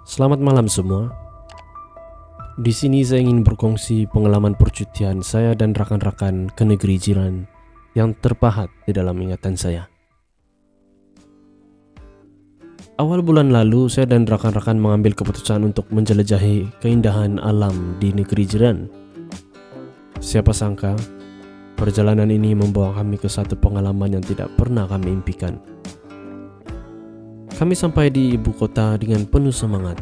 Selamat malam semua. Di sini saya ingin berkongsi pengalaman percutian saya dan rekan-rekan ke negeri jiran yang terpahat di dalam ingatan saya. Awal bulan lalu, saya dan rekan-rekan mengambil keputusan untuk menjelajahi keindahan alam di negeri jiran. Siapa sangka, perjalanan ini membawa kami ke satu pengalaman yang tidak pernah kami impikan. Kami sampai di ibu kota dengan penuh semangat.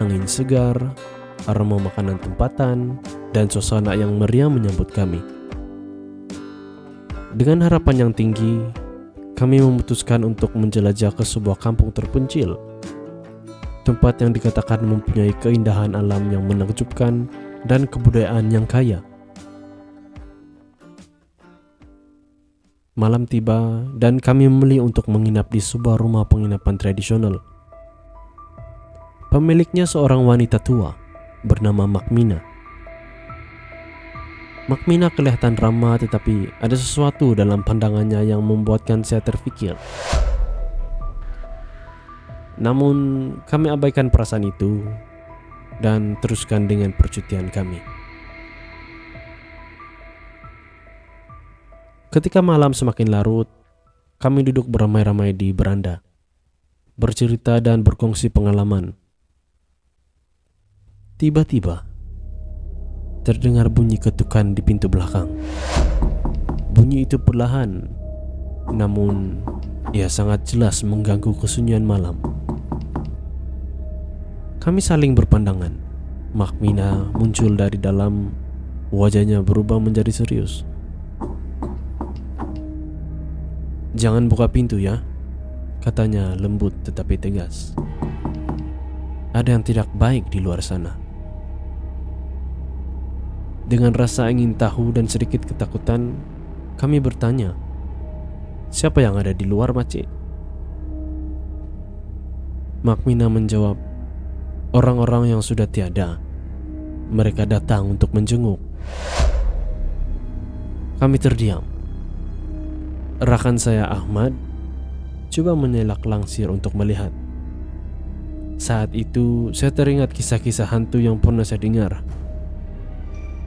Angin segar, aroma makanan tempatan, dan suasana yang meriah menyambut kami. Dengan harapan yang tinggi, kami memutuskan untuk menjelajah ke sebuah kampung terpencil, tempat yang dikatakan mempunyai keindahan alam yang menakjubkan dan kebudayaan yang kaya. Malam tiba dan kami memilih untuk menginap di sebuah rumah penginapan tradisional. Pemiliknya seorang wanita tua bernama Makmina. Makmina kelihatan ramah, tetapi ada sesuatu dalam pandangannya yang membuatkan saya terfikir. Namun kami abaikan perasaan itu dan teruskan dengan percutian kami. Ketika malam semakin larut, kami duduk beramai-ramai di beranda, bercerita dan berkongsi pengalaman. Tiba-tiba terdengar bunyi ketukan di pintu belakang. Bunyi itu perlahan, namun ia sangat jelas mengganggu kesunyian malam. Kami saling berpandangan. Makmina muncul dari dalam, wajahnya berubah menjadi serius. "Jangan buka pintu ya," katanya lembut tetapi tegas. "Ada yang tidak baik di luar sana." Dengan rasa ingin tahu dan sedikit ketakutan, kami bertanya, "Siapa yang ada di luar, Makcik?" Makmina menjawab, "Orang-orang yang sudah tiada. Mereka datang untuk menjenguk." Kami terdiam. Rekan saya Ahmad coba menyelak langsir untuk melihat. Saat itu saya teringat kisah-kisah hantu yang pernah saya dengar.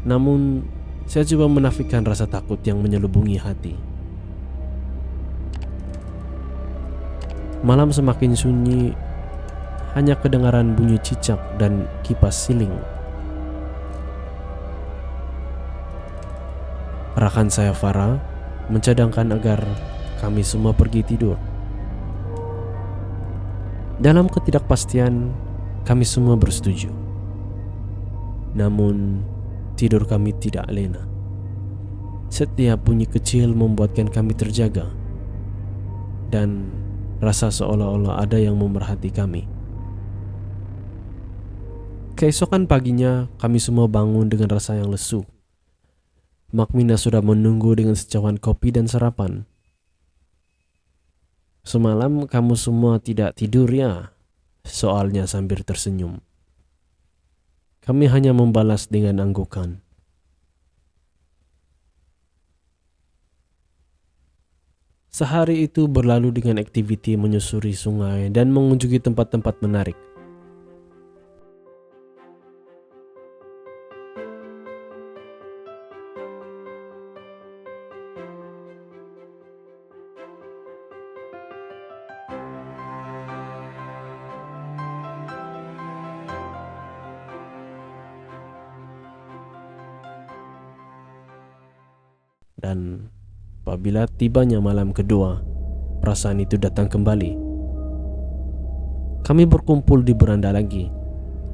Namun saya coba menafikan rasa takut yang menyelubungi hati. Malam semakin sunyi, hanya kedengaran bunyi cicak dan kipas siling. Rekan saya Farah mencadangkan agar kami semua pergi tidur. Dalam ketidakpastian, kami semua bersetuju. Namun tidur kami tidak lena. Setiap bunyi kecil membuatkan kami terjaga, dan rasa seolah-olah ada yang memerhati kami. Keesokan paginya, kami semua bangun dengan rasa yang lesu. Makmina sudah menunggu dengan secawan kopi dan sarapan. "Semalam kamu semua tidak tidur ya?" soalnya sambil tersenyum. Kami hanya membalas dengan anggukan. Sehari itu berlalu dengan aktiviti menyusuri sungai dan mengunjungi tempat-tempat menarik. Dan apabila tibanya malam kedua, perasaan itu datang kembali. Kami berkumpul di beranda lagi,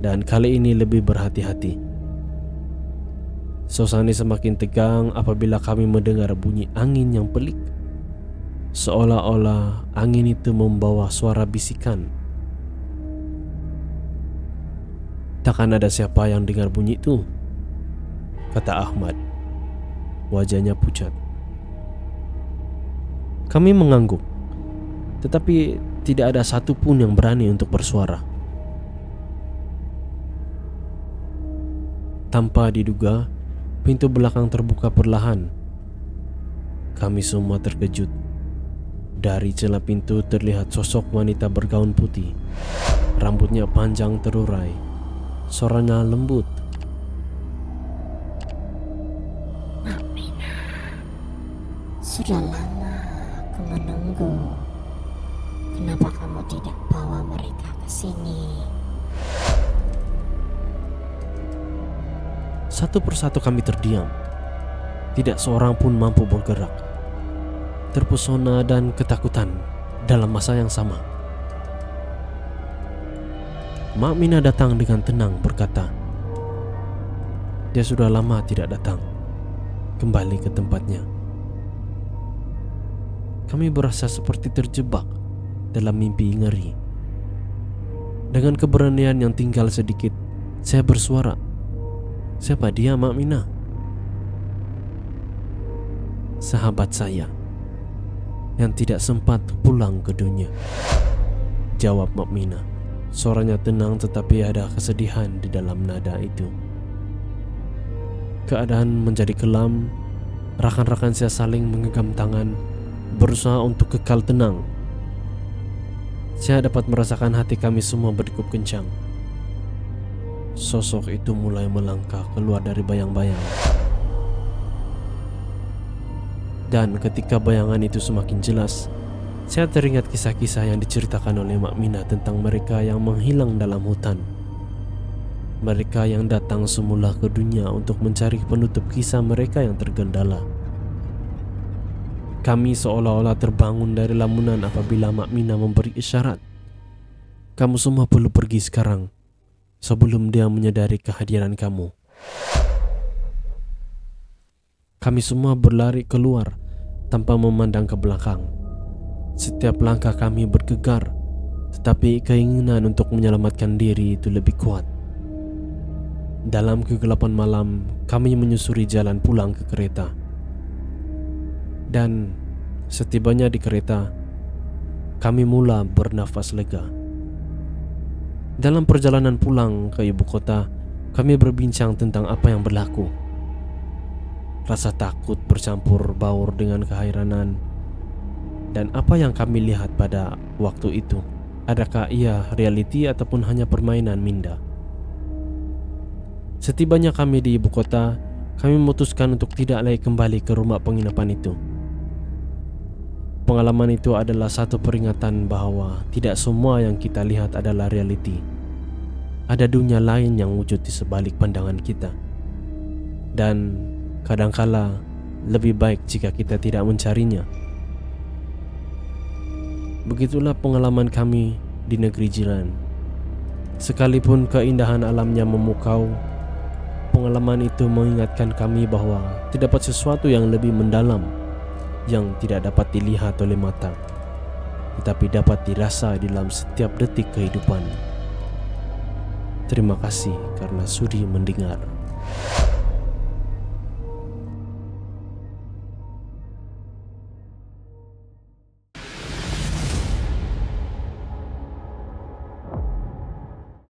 dan kali ini lebih berhati-hati. Suasana semakin tegang apabila kami mendengar bunyi angin yang pelik. Seolah-olah angin itu membawa suara bisikan. "Takkan ada siapa yang dengar bunyi itu?" kata Ahmad. Wajahnya pucat. Kami mengangguk, tetapi tidak ada satupun yang berani untuk bersuara. Tanpa diduga, pintu belakang terbuka perlahan. Kami semua terkejut. Dari celah pintu terlihat sosok wanita bergaun putih. Rambutnya panjang terurai, suaranya lembut. Mak Mina, sudah lama aku menunggu. Kenapa kamu tidak bawa mereka ke sini? Satu persatu kami terdiam. Tidak seorang pun mampu bergerak. Terpesona dan ketakutan dalam masa yang sama. Mak Mina datang dengan tenang berkata, dia sudah lama tidak datang, kembali ke tempatnya. Kami berasa seperti terjebak dalam mimpi ngeri. Dengan keberanian yang tinggal sedikit, saya bersuara, siapa dia, Mak Mina? Sahabat saya yang tidak sempat pulang ke dunia, jawab Mak Mina. Suaranya tenang tetapi ada kesedihan di dalam nada itu. Keadaan menjadi kelam. Rakan-rakan saya saling menggenggam tangan, berusaha untuk kekal tenang. Saya dapat merasakan hati kami semua berdegup kencang. Sosok itu mulai melangkah keluar dari bayang-bayang. Dan ketika bayangan itu semakin jelas, saya teringat kisah-kisah yang diceritakan oleh Mak Mina tentang mereka yang menghilang dalam hutan. Mereka yang datang semula ke dunia untuk mencari penutup kisah mereka yang tergendala. Kami seolah-olah terbangun dari lamunan apabila Mak Mina memberi isyarat, kamu semua perlu pergi sekarang, sebelum dia menyadari kehadiran kamu. Kami semua berlari keluar tanpa memandang ke belakang. Setiap langkah kami bergegar, tetapi keinginan untuk menyelamatkan diri itu lebih kuat. Dalam kegelapan malam, kami menyusuri jalan pulang ke kereta. Dan setibanya di kereta, kami mula bernafas lega. Dalam perjalanan pulang ke ibu kota, kami berbincang tentang apa yang berlaku. Rasa takut bercampur baur dengan kehairanan. Dan apa yang kami lihat pada waktu itu, adakah ia realiti ataupun hanya permainan minda? Setibanya kami di ibu kota, kami memutuskan untuk tidak lagi kembali ke rumah penginapan itu. Pengalaman itu adalah satu peringatan bahwa tidak semua yang kita lihat adalah realiti. Ada dunia lain yang wujud di sebalik pandangan kita. Dan kadangkala lebih baik jika kita tidak mencarinya. Begitulah pengalaman kami di negeri jiran. Sekalipun keindahan alamnya memukau, pengalaman itu mengingatkan kami bahwa terdapat sesuatu yang lebih mendalam yang tidak dapat dilihat oleh mata, tetapi dapat dirasa dalam setiap detik kehidupan. Terima kasih karena sudi mendengar.